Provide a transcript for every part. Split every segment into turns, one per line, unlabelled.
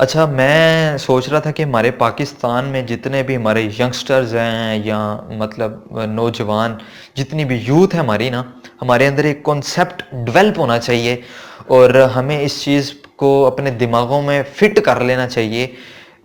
اچھا، میں سوچ رہا تھا کہ ہمارے پاکستان میں جتنے بھی ہمارے ینگسٹرز ہیں یا مطلب نوجوان جتنی بھی یوتھ ہے ہماری نا، ہمارے اندر ایک کانسیپٹ ڈیولپ ہونا چاہیے اور ہمیں اس چیز کو اپنے دماغوں میں فٹ کر لینا چاہیے۔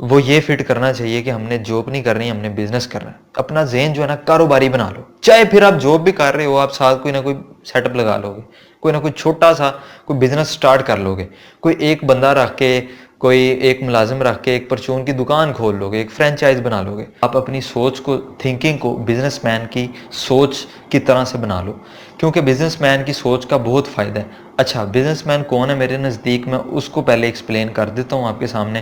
وہ یہ فٹ کرنا چاہیے کہ ہم نے جاب نہیں کرنی، ہم نے بزنس کرنا ہے۔ اپنا ذہن جو ہے نا کاروباری بنا لو، چاہے پھر آپ جاب بھی کر رہے ہو، آپ ساتھ کوئی نہ کوئی سیٹ اپ لگا لو گے، کوئی نہ کوئی چھوٹا سا کوئی بزنس سٹارٹ کر لو گے، کوئی ایک بندہ رکھ کے، کوئی ایک ملازم رکھ کے ایک پرچون کی دکان کھول لو گے، ایک فرینچائز بنا لو گے۔ آپ اپنی سوچ کو، تھنکنگ کو بزنس مین کی سوچ کی طرح سے بنا لو، کیونکہ بزنس مین کی سوچ کا بہت فائدہ ہے۔ اچھا، بزنس مین کون ہے میرے نزدیک؟ میں اس کو پہلے ایکسپلین کر دیتا ہوں آپ کے سامنے۔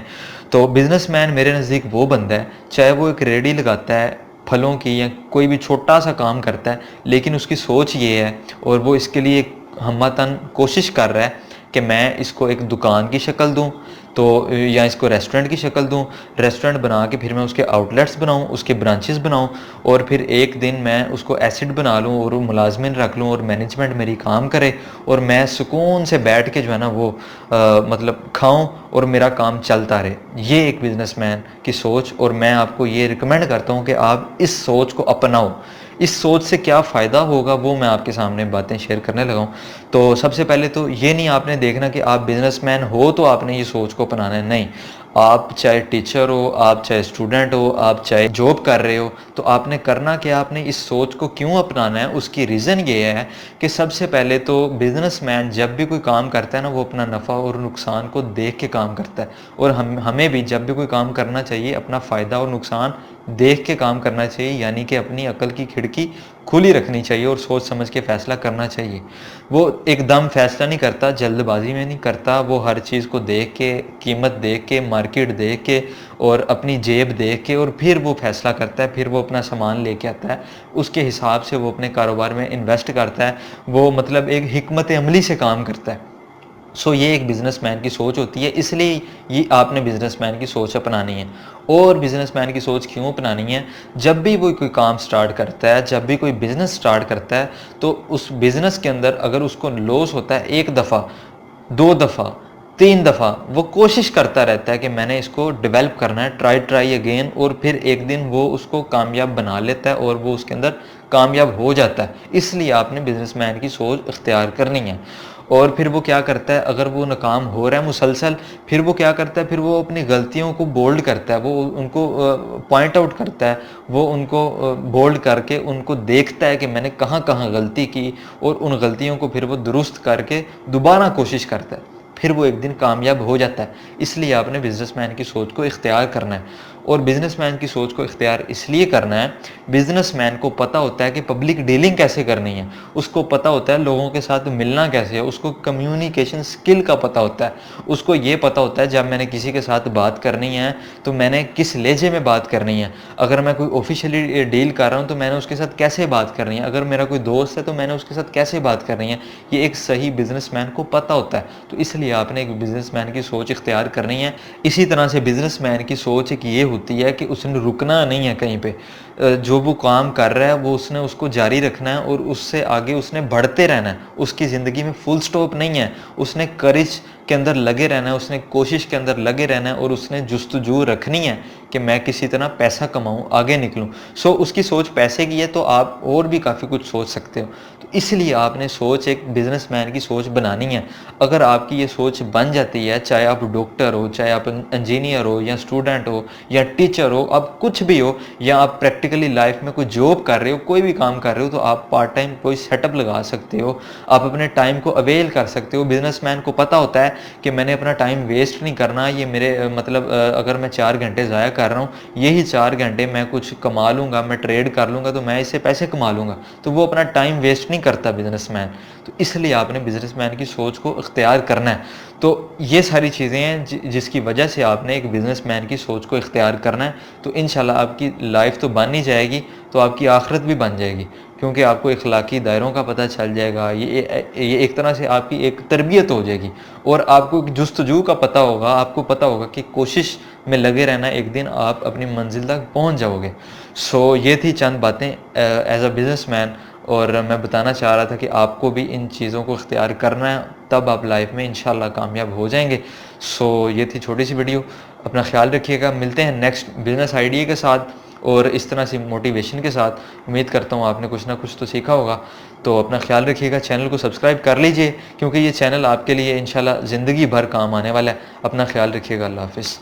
تو بزنس مین میرے نزدیک وہ بندہ ہے، چاہے وہ ایک ریڑھی لگاتا ہے پھلوں کی یا کوئی بھی چھوٹا سا کام کرتا ہے، لیکن اس کی سوچ یہ ہے اور وہ اس کے لیے ہمتاً کوشش کر رہا ہے کہ میں اس کو ایک دکان کی شکل دوں، تو یا اس کو ریسٹورنٹ کی شکل دوں، ریسٹورنٹ بنا کے پھر میں اس کے آؤٹ لیٹس بناؤں، اس کے برانچز بناؤں، اور پھر ایک دن میں اس کو ایسڈ بنا لوں اور ملازمین رکھ لوں اور مینجمنٹ میری کام کرے، اور میں سکون سے بیٹھ کے جو ہے نا وہ مطلب کھاؤں اور میرا کام چلتا رہے۔ یہ ایک بزنس مین کی سوچ، اور میں آپ کو یہ ریکمینڈ کرتا ہوں کہ آپ اس سوچ کو اپناؤ۔ اس سوچ سے کیا فائدہ ہوگا وہ میں آپ کے سامنے باتیں شیئر کرنے لگا ہوں۔ تو سب سے پہلے تو یہ نہیں آپ نے دیکھنا کہ آپ بزنس مین ہو تو آپ نے یہ سوچ کو اپنانا ہے، نہیں۔ آپ چاہے ٹیچر ہو، آپ چاہے اسٹوڈنٹ ہو، آپ چاہے جاب کر رہے ہو، تو آپ نے کرنا کہ آپ نے اس سوچ کو کیوں اپنانا ہے۔ اس کی ریزن یہ ہے کہ سب سے پہلے تو بزنس مین جب بھی کوئی کام کرتا ہے نا، وہ اپنا نفع اور نقصان کو دیکھ کے کام کرتا ہے، اور ہمیں بھی جب بھی کوئی کام کرنا چاہیے اپنا فائدہ اور نقصان دیکھ کے کام کرنا چاہیے، یعنی کہ اپنی عقل کی کھڑکی کھلی رکھنی چاہیے اور سوچ سمجھ کے فیصلہ کرنا چاہیے۔ وہ ایک دم فیصلہ نہیں کرتا، جلد بازی میں نہیں کرتا، وہ ہر چیز کو دیکھ کے، قیمت دیکھ کے، مارکیٹ دیکھ کے اور اپنی جیب دیکھ کے، اور پھر وہ فیصلہ کرتا ہے، پھر وہ اپنا سامان لے کے آتا ہے، اس کے حساب سے وہ اپنے کاروبار میں انویسٹ کرتا ہے، وہ مطلب ایک حکمت عملی سے کام کرتا ہے۔ یہ ایک بزنس مین کی سوچ ہوتی ہے، اس لیے یہ آپ نے بزنس مین کی سوچ اپنانی ہے۔ اور بزنس مین کی سوچ کیوں اپنانی ہے؟ جب بھی وہ کوئی کام سٹارٹ کرتا ہے، جب بھی کوئی بزنس سٹارٹ کرتا ہے، تو اس بزنس کے اندر اگر اس کو لوس ہوتا ہے ایک دفعہ، دو دفعہ، تین دفعہ، وہ کوشش کرتا رہتا ہے کہ میں نے اس کو ڈیولپ کرنا ہے، ٹرائی اگین، اور پھر ایک دن وہ اس کو کامیاب بنا لیتا ہے اور وہ اس کے اندر کامیاب ہو جاتا ہے۔ اس لیے آپ نے بزنس مین کی سوچ اختیار کرنی ہے۔ اور پھر وہ کیا کرتا ہے، اگر وہ ناکام ہو رہا ہے مسلسل، پھر وہ کیا کرتا ہے، پھر وہ اپنی غلطیوں کو بولڈ کرتا ہے، وہ ان کو پوائنٹ آؤٹ کرتا ہے، وہ ان کو بولڈ کر کے ان کو دیکھتا ہے کہ میں نے کہاں کہاں غلطی کی، اور ان غلطیوں کو پھر وہ درست کر کے دوبارہ کوشش کرتا ہے، پھر وہ ایک دن کامیاب ہو جاتا ہے۔ اس لیے آپ نے بزنس مین کی سوچ کو اختیار کرنا ہے۔ اور بزنس مین کی سوچ کو اختیار اس لیے کرنا ہے، بزنس مین کو پتہ ہوتا ہے کہ پبلک ڈیلنگ کیسے کرنی ہے، اس کو پتہ ہوتا ہے لوگوں کے ساتھ ملنا کیسے ہے، اس کو کمیونیکیشن سکل کا پتہ ہوتا ہے، اس کو یہ پتہ ہوتا ہے جب میں نے کسی کے ساتھ بات کرنی ہے تو میں نے کس لہجے میں بات کرنی ہے، اگر میں کوئی آفیشیلی ڈیل کر رہا ہوں تو میں نے اس کے ساتھ کیسے بات کرنی ہے، اگر میرا کوئی دوست ہے تو میں نے اس کے ساتھ کیسے بات کرنی ہے، یہ ایک صحیح بزنس مین کو پتہ ہوتا ہے۔ تو اس لیے آپ نے ایک بزنس مین کی سوچ اختیار کرنی ہے۔ اسی طرح سے بزنس مین کی سوچ ایک یہ ہوتی ہے کہ اس نے رکنا نہیں ہے کہیں پہ، جو وہ کام کر رہا ہے وہ اس نے اس کو جاری رکھنا ہے اور اس سے آگے اس نے بڑھتے رہنا ہے۔ اس کی زندگی میں فل سٹاپ نہیں ہے، اس نے کرج کے اندر لگے رہنا ہے، اس نے کوشش کے اندر لگے رہنا ہے، اور اس نے جستجو رکھنی ہے کہ میں کسی طرح پیسہ کماؤں، آگے نکلوں۔ اس کی سوچ پیسے کی ہے تو آپ اور بھی کافی کچھ سوچ سکتے ہو۔ تو اس لیے آپ نے سوچ ایک بزنس مین کی سوچ بنانی ہے۔ اگر آپ کی یہ سوچ بن جاتی ہے، چاہے آپ ڈاکٹر ہو، چاہے آپ انجینئر ہو، یا اسٹوڈنٹ ہو، یا ٹیچر ہو، آپ کچھ بھی ہو، یا آپ پریکٹیکلی لائف میں کوئی جاب کر رہے ہو، کوئی بھی کام کر رہے ہو، تو آپ پارٹ ٹائم کوئی سیٹ اپ لگا سکتے ہو، آپ اپنے ٹائم کو اویل کر سکتے ہو۔ بزنس مین کو پتہ ہوتا ہے کہ میں نے اپنا ٹائم ویسٹ نہیں کرنا، یہ میرے مطلب اگر میں 4 گھنٹے ضائع کر رہا ہوں، یہی 4 گھنٹے میں کچھ کما لوں گا، میں ٹریڈ کر لوں گا تو میں اس سے پیسے کما لوں گا، تو وہ اپنا ٹائم ویسٹ نہیں کرتا بزنس مین۔ تو اس لیے آپ نے بزنس مین کی سوچ کو اختیار کرنا ہے۔ تو یہ ساری چیزیں ہیں جس کی وجہ سے آپ نے ایک بزنس مین کی سوچ کو اختیار کرنا ہے، تو انشاءاللہ آپ کی لائف تو بن ہی جائے گی، تو آپ کی آخرت بھی بن جائے گی، کیونکہ آپ کو اخلاقی دائروں کا پتہ چل جائے گا، یہ ایک طرح سے آپ کی ایک تربیت ہو جائے گی، اور آپ کو جستجو کا پتہ ہوگا، آپ کو پتہ ہوگا کہ کوشش میں لگے رہنا، ایک دن آپ اپنی منزل تک پہنچ جاؤ گے۔ یہ تھی چند باتیں ایز اے بزنس مین، اور میں بتانا چاہ رہا تھا کہ آپ کو بھی ان چیزوں کو اختیار کرنا ہے، تب آپ لائف میں انشاءاللہ کامیاب ہو جائیں گے. سو یہ تھی چھوٹی سی ویڈیو. اپنا خیال رکھیے گا، ملتے ہیں نیکسٹ بزنس آئیڈیا کے ساتھ اور اس طرح سی موٹیویشن کے ساتھ. امید کرتا ہوں آپ نے کچھ نہ کچھ تو سیکھا ہوگا. تو اپنا خیال رکھیے گا، چینل کو سبسکرائب کر لیجئے کیونکہ یہ چینل آپ کے لیے انشاءاللہ زندگی بھر کام آنے والا ہے. اپنا خیال رکھیے گا. اللہ حافظ.